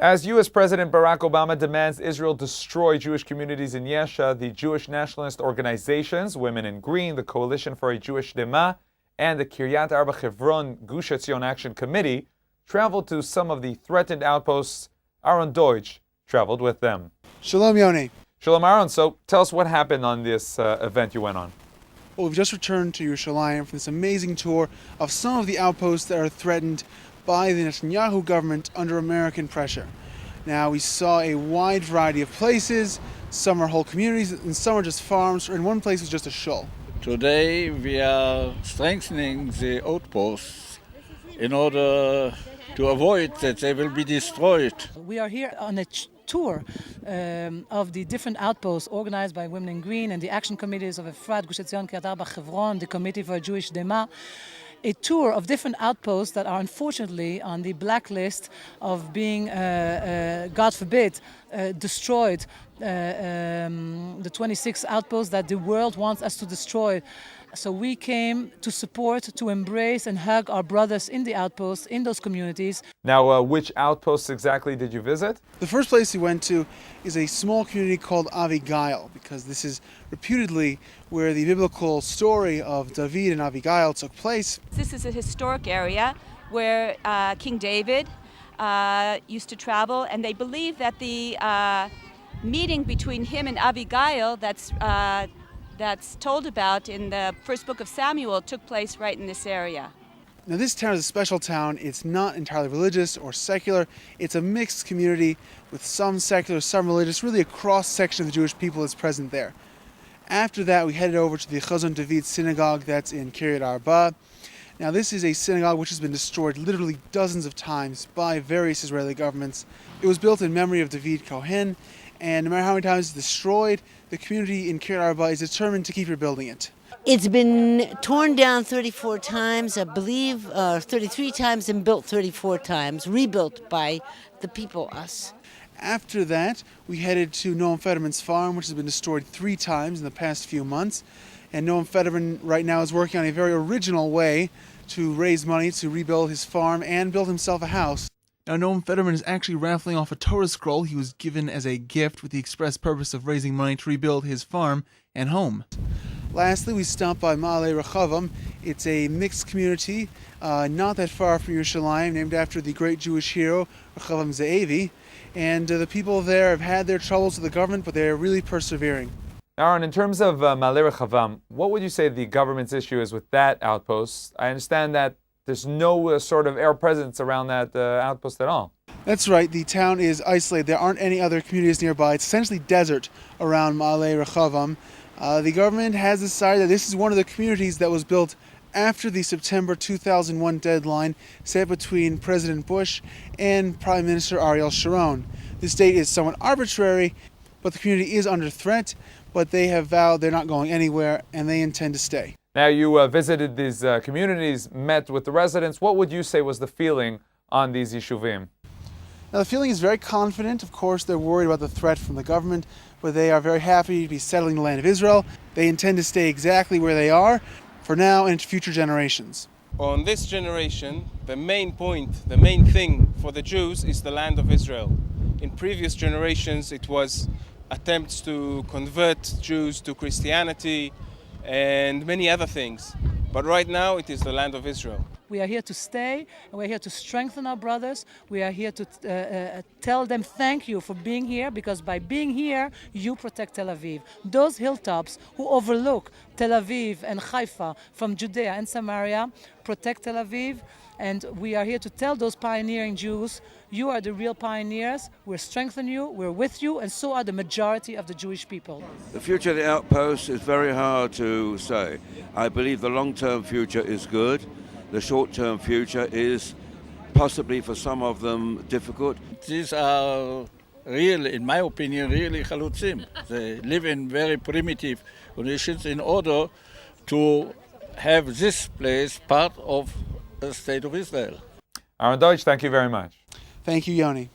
As U.S. President Barack Obama demands Israel destroy Jewish communities in YESHA, the Jewish nationalist organizations, Women in Green, the Coalition for a Jewish Dema, and the Kiryat Arba Hebron Gush Etzion Action Committee traveled to some of the threatened outposts. Aaron Deutsch traveled with them. Shalom, Yoni. Shalom, Aaron. So tell us what happened on this event you went on. Well, we've just returned to Yerushalayim from this amazing tour of some of the outposts that are threatened by the Netanyahu government under American pressure. Now, we saw a wide variety of places. Some are whole communities, and some are just farms, and one place was just a shul. Today we are strengthening the outposts in order to avoid that they will be destroyed. We are here on a tour of the different outposts organized by Women in Green and the action committees of Efrat, Gush Etzion, Kiryat Arba, Hebron, the Committee for a Jewish Dema. A tour of different outposts that are unfortunately on the blacklist of being, God forbid, destroyed. The 26 outposts that the world wants us to destroy. So we came to support, to embrace and hug our brothers in the outposts, in those communities. Now, which outposts exactly did you visit? The first place we went to is a small community called Avigail, because this is reputedly where the biblical story of David and Abigail took place. This is a historic area where King David used to travel, and they believe that the meeting between him and Abigail that's told about in the first book of Samuel took place right in this area. Now, this town is a special town. It's not entirely religious or secular. It's a mixed community with some secular, some religious, really a cross-section of the Jewish people that's present there. After that, we headed over to the Chazon David synagogue that's in Kiryat Arba. Now, this is a synagogue which has been destroyed literally dozens of times by various Israeli governments. It was built in memory of David Kohen, and no matter how many times it's destroyed, the community in Kiryat Arba is determined to keep rebuilding it. It's been torn down 34 times, I believe, 33 times, and built 34 times, rebuilt by the people, us. After that, we headed to Noam Federman's farm, which has been destroyed 3 times in the past few months. And Noam Federman right now is working on a very original way to raise money to rebuild his farm and build himself a house. Now, Noam Federman is actually raffling off a Torah scroll he was given as a gift with the express purpose of raising money to rebuild his farm and home. Lastly, we stopped by Ma'ale Rechavam. It's a mixed community not that far from Yerushalayim, named after the great Jewish hero Rechavam Ze'evi. And the people there have had their troubles with the government, but they're really persevering. Aaron, in terms of Ma'ale Rechavam, what would you say the government's issue is with that outpost? I understand that there's no sort of air presence around that outpost at all. That's right. The town is isolated. There aren't any other communities nearby. It's essentially desert around Ma'ale Rechavam. The government has decided that this is one of the communities that was built after the September 2001 deadline set between President Bush and Prime Minister Ariel Sharon. This date is somewhat arbitrary, but the community is under threat, but they have vowed they're not going anywhere and they intend to stay. Now, you visited these communities, met with the residents. What would you say was the feeling on these yeshuvim? Now, the feeling is very confident. Of course, they're worried about the threat from the government, but they are very happy to be settling the land of Israel. They intend to stay exactly where they are for now and into future generations. On this generation, the main point, the main thing for the Jews is the land of Israel. In previous generations, it was attempts to convert Jews to Christianity and many other things. But right now, it is the land of Israel. We are here to stay, and we're here to strengthen our brothers. We are here to tell them thank you for being here, because by being here, you protect Tel Aviv. Those hilltops who overlook Tel Aviv and Haifa from Judea and Samaria protect Tel Aviv. And we are here to tell those pioneering Jews, you are the real pioneers. We're strengthening you, we're with you, and so are the majority of the Jewish people. The future of the outposts is very hard to say. I believe the long-term future is good. The short-term future is possibly for some of them difficult. These are really, in my opinion, really chalutzim. They live in very primitive conditions in order to have this place part of the State of Israel. Aaron Deutsch, thank you very much. Thank you, Yoni.